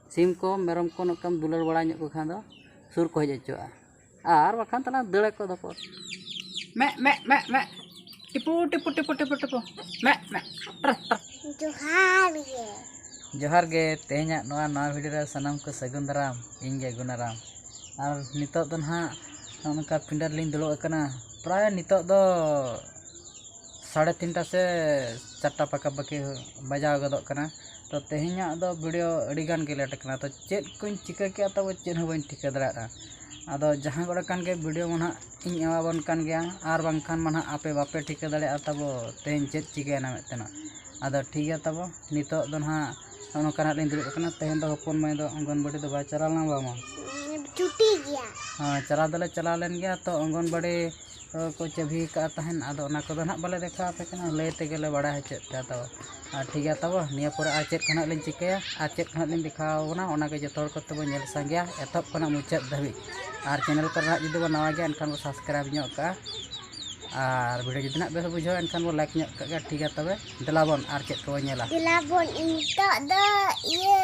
sim ko merom ko nokam dular bala nyok ko khan do sur ko hej ochoa ar bakhan tala dele ko dopot me tipu tipu tipu tipu tipu me जोहार गे तेहना नवा video रे सनाम को सगुन दाराम इंगे गुनाराम और नितो दो ना उनका पिंडर लिंग दुलो अकना प्राय नितो दो 3:30 से 4 पका बकी बजाव गदो कना तो तेहना दो वीडियो अड़ीगान के लेट कना तो चेक को चिका के तब चेक हो बन ठिका दड़ा आदो जहां गोड़ा कान के वीडियो मना इन एवा बन कान गया आर बांखान मना आपे बापे ठिका दड़ा तब तेहन चेक चिका ना मेतना आदो ठीक है तब नितो दो ना नौकाना लिंग दुड़ुब कना तेहन दो हपन माय दो अंगनबाड़ी दो बा चलाना बामा छुट्टी गया हां चला दले चला लेन गया तो अंगनबाड़ी को चभी का तहन आदो ना को ना बाले देखा पे कना ले ते गेले बड़ा है चेत तब ठीक है तब निया पर आ चेत खना लिंग चिकया आ चेत खना लिंग दिखावना ओना के जतो को तब नेल संगया एतप कना मुचाद धाबी और चैनल पर ना जुदी बो नवा गया एनखान बो सब्सक्राइब ᱧᱚᱜ का और वीडियो जुदी ना बेस बुझो एनखान बो लाइक ᱧᱚᱜ का ठीक है तब दिलाबन और चेत को नेला दिलाबन इंता दा ये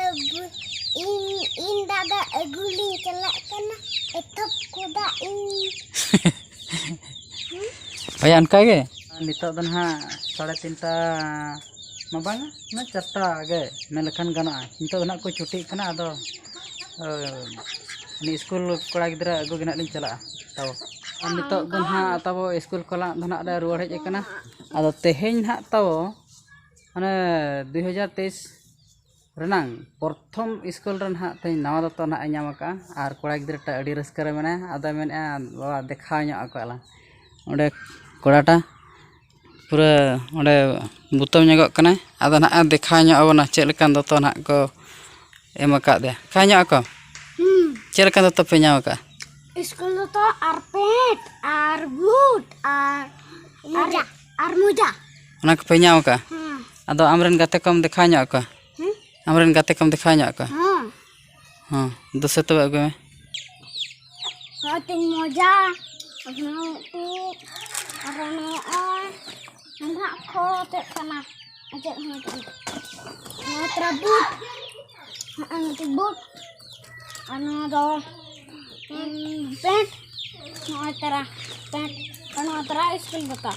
इन दादा अगुली चला कना एतप कोदा इन भैया अनका गे नितो दन हा 3:30 मा बांगा ना 4 गे में लखन गना नितो ना को छुट्टी कना आदो नि स्कूल कोड़ा गिदरा अगु गिना लिन चला तब नितो दन हा तब स्कूल कोला धना दे रुवाड़ हेज कना आदो तेहेन हा तब माने 2023 रनांग प्रथम स्कूल रन हा ते नवा दतो ना ᱧᱟᱢ का और कोड़ा गिदरा टा अडी रस्कर मेना आदो मेना बाबा देखा ᱧᱚᱜ आकला ओडे कोड़ाटा पूरा ओडे बुतम ᱧᱚᱜᱚᱜ कना आदो ना देखा ᱧᱚᱜ आबना चेक लेकान दतो ना को एम का दे खा ᱧᱚᱜ को चेक लेकान दतो पे ᱧᱟᱢ का स्कूल दतो आर पेट आर बूट आर मोजा ओना को पे ᱧᱟᱢ का आदो आमरन गाते कम देखा ᱧᱚᱜ का आमरन गाते कम देखा ᱧᱚᱜ का हां दोसे तो अगु में तीन मोजा अरनो नंगा खो ते कना अजे बूट अनो दो पेंट नोतरा पेंट नोतरा स्कूल बता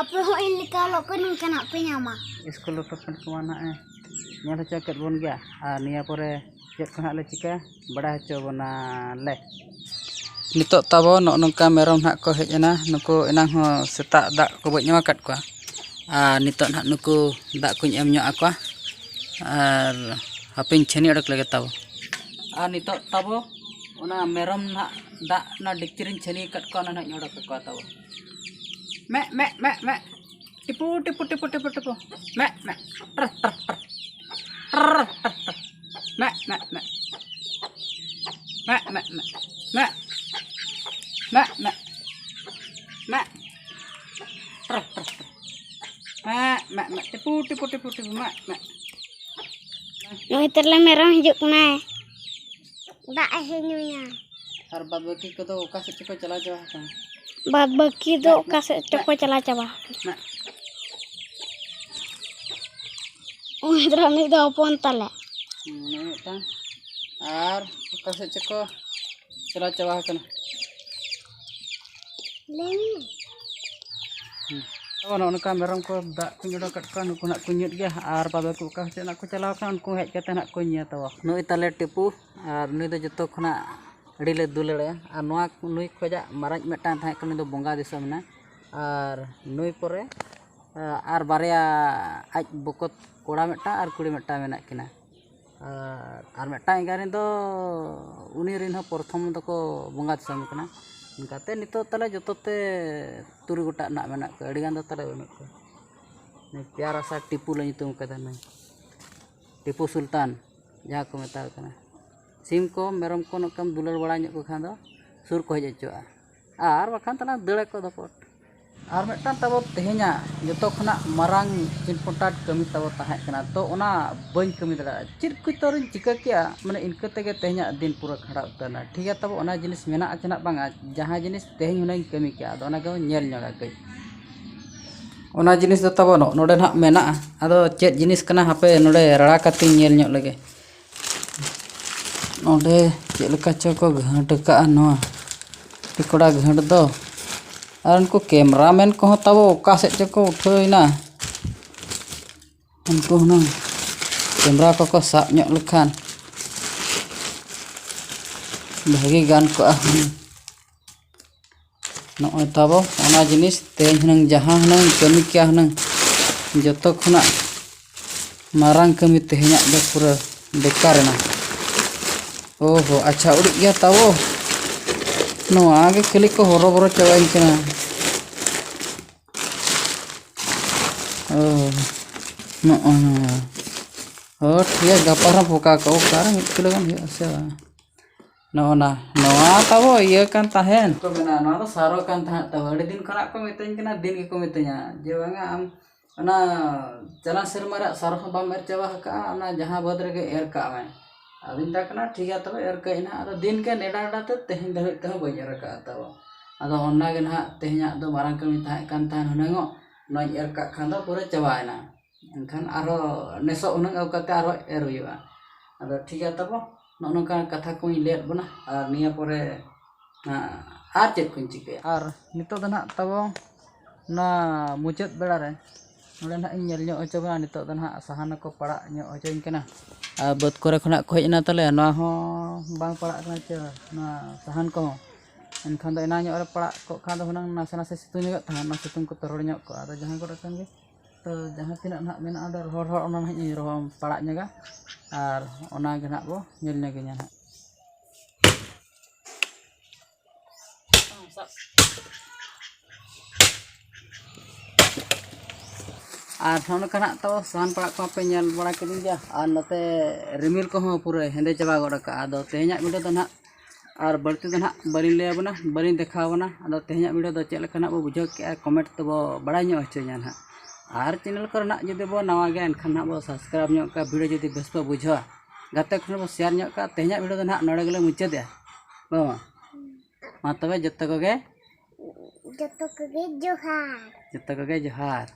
अपे हो इन निकालो कनिन कना पे ᱧᱟᱢᱟ स्कूल पे पेंट को माना है नेल हचो केत बोन गया और निया परे चेक खना ले चिका बड़ा हचो बना ले नितो तबो नोनका मेरम ना को हेजना नुको एनांग हो सेता दा को बज ᱧama kat kwa और नितो ना नुको दा को एम ᱧᱚᱜ akwa और हपिन छेनी अडक लगे तब और नितो तबो ओना मेरम ना दा ना डिक्चरिन छेनी कट को ना ᱧᱚडक को तब me tipu tipu tipu tipu tipu me me tipu tipu tipu tipu me नोई तरले मेरम हिजुक ना दा हे नुया और बाद बाकी को तो ओका से को चला जावा का बाद बाकी दो का से चको चला चाबा उधर में दो अपन तले मिटा और ओका से चको चला चावा कना लेनी अब उनका मेरम को दा को जोड़ो कट का नुको ना को ᱧᱩᱛ गया और बाद बाकी ओका से ना को चलाव का उनको हेज कते ना को ᱧᱮ तब नुई तले टिपू और नुई दो जतो खना अड़ी ले दुलड़े और नोआ नुई खोजा माराज मेटा थाय कनी दो बोंगा दिसम ना और नुई परे और बारिया आज बकत कोड़ा मेटा और कुड़ी मेटा मेना किना और मेटा एगारे दो उनी रिन हो प्रथम दको बोंगा दिसम कना इनकाते नितो तले जतोते तुरी गोटा ना मेना को अड़ी गान दो तले बनु को ने प्यारा सा टिपू ले तुम कदा नै टिपू सुल्तान जहां को मेता कना सिम को मेरम को नकम दुलर बड़ा ᱧᱚᱜ को खान दो सुर को हेज अचोआ और बाखान तना दड़े को दपट और मेटा तब तेहना जतो खना मारांग इम्पोर्टेंट कमी तब ताहे कना तो ओना बन कमी दड़ा चिर को तोरन चिका किया माने इनके तेगे तेहना दिन पूरा खड़ा उतना ठीक है तब ओना जिनिस मेना अचना बांगा जहां जिनिस तेहन हुनाई कमी किया ओना के नेल ᱧᱚᱜᱟ कई ᱚᱱᱟ ᱡᱤᱱᱤᱥ ᱫᱚ ᱛᱟᱵᱚ ᱱᱚᱰᱮ ᱱᱟᱦᱟᱜ ᱢᱮᱱᱟᱜᱼᱟ ᱟᱫᱚ ᱪᱮᱫ ᱡᱤᱱᱤस ᱠᱟᱱᱟ ᱦᱟᱯᱮ ᱱᱚᱰᱮ ᱨᱟᱲᱟ ᱠᱟᱛᱮᱧ ᱧᱮᱞ ᱧᱚᱜ ᱞᱮᱜᱮ ᱱᱚᱰᱮ ᱪᱮᱫ ᱞᱮᱠᱟ ᱪᱚ ᱠᱚ ᱜᱷᱟᱹᱴ ᱠᱟᱜᱼᱟ ᱱᱚᱣᱟ ᱴᱤᱠᱚᱲᱟ ᱜᱷᱟᱹᱴ ᱫᱚ ᱟᱨ ᱩᱱᱠᱩ ᱠᱮᱢᱨᱟᱢᱮᱱ ᱠᱚᱦᱚᱸ ᱛᱟᱵᱚ ᱚᱠᱟ ᱥᱮᱫ ᱪᱚᱠᱚ ᱩᱴᱷᱟᱹᱣᱮᱱᱟ उनको हुनांग कैमरा को साबᱧᱚᱜ लेखान भागी गान को नॉय ताबो ओना जिनिस तेज हनंग जहां हनंग कमी क्या हनंग जतो खुना मारांग कमी तेहन्या दो पूरा बेकार ना ओहो अच्छा उड़ गया ताबो नो आगे खाली को होरो बरो चबाइन कना ओह no oh ठीक है गपारा पोका को कार 1 किलो गान हुआ से नोना नोआ ताबो ये कान ताहेन को मेना ना तो सारो कान था तब अड़ी दिन खना को मितኝ कना दिन को मितኛ जे बांगा आम ना चला सिरमारा सारो बाम एर चाबा का ना जहां बद रे एर का मैं अदिन तकना ठीक है तब एर कइना अद दिन के नेडा डाते तेहन धबे तह बय एर का तब अद ओन्ना गे ना तेहnya दो मारंग कमी था कान था हनंगो नय एर का खान दो पूरा चबायना एनखान आरो नेसो उनंग औकाते आरो एर हुआ अद ठीक है तब नोनका कथा को लेट बना और निया परे आर चेक को चिके और नितो द ना तब ना मुचाद बेड़ा रे नोडे ना ᱧᱮᱞ ᱧᱚᱜ ᱦᱚᱪᱚ ᱵᱟᱝ ᱱᱤᱛᱚᱜ ᱫᱚ ᱱᱟᱦᱟᱜ ᱥᱟᱦᱟᱱ ᱠᱚ ᱯᱟᱲᱟᱜ ᱧᱚᱜ ᱦᱚᱪᱚᱧ ᱠᱟᱱᱟ ᱟᱨ ᱵᱟᱹᱫᱽ ᱠᱚᱨᱮ ᱠᱷᱚᱱᱟᱜ ᱠᱚ ᱦᱮᱡ ᱮᱱᱟ ᱛᱟᱞᱮ ᱱᱚᱣᱟ ᱦᱚᱸ ᱵᱟᱝ ᱯᱟᱲᱟᱜ ᱠᱟᱱᱟ ᱪᱮ ᱱᱚᱣᱟ ᱥᱟᱦᱟᱱ ᱠᱚ ᱮᱱᱠᱷᱟᱱ ᱫᱚ ᱮᱱᱟ ᱧᱚᱜ ᱨᱮ ᱯᱟᱲᱟᱜ ᱠᱚ ᱠᱷᱟᱱ ᱫᱚ ᱦᱩᱱᱟᱹᱝ ᱱᱟᱥᱮ ᱱᱟᱥᱮ ᱥᱤᱛᱩᱝ ᱧᱚᱜ ᱛᱟᱦᱮᱸ ᱚᱱᱟ ᱥᱤᱛᱩᱝ ᱠᱚ ᱛᱚᱨᱚᱲ ᱧᱚᱜ ᱠᱚ ᱟᱫᱚ ᱡᱟᱦᱟᱸ ᱠᱚᱨᱮ ᱠᱷᱟᱱ ᱜᱮ तो जहाँ तीना ना मेना अडर हर हर ओना नहीं रोह पड़ा ñega और ओना गे ना बो ñel ñege ñा और थाने कना तो सान पड़ा को पे ñel बड़ा कदिन जा और नते रिमिल को हो पूरे हेंदे चबा गड़ का आदो तेहኛ वीडियो तो ना और बढ़ती तो ना बरी ले बना बरी देखावना आदो तेहኛ वीडियो तो चेक लेखना बो बुझो के कमेंट तो बो बड़ा ño हचोñा ना और चैनल को जुदी बो नवा गे एनखान ना बो सब्सक्राइब ño का वीडियो जुदी बेस बो बुझा गाते खन बो शेयर ño का तेहኛ वीडियो तो ना नोडे गेले मुचादया बाबा मा तबे जत्तो को गे जोहार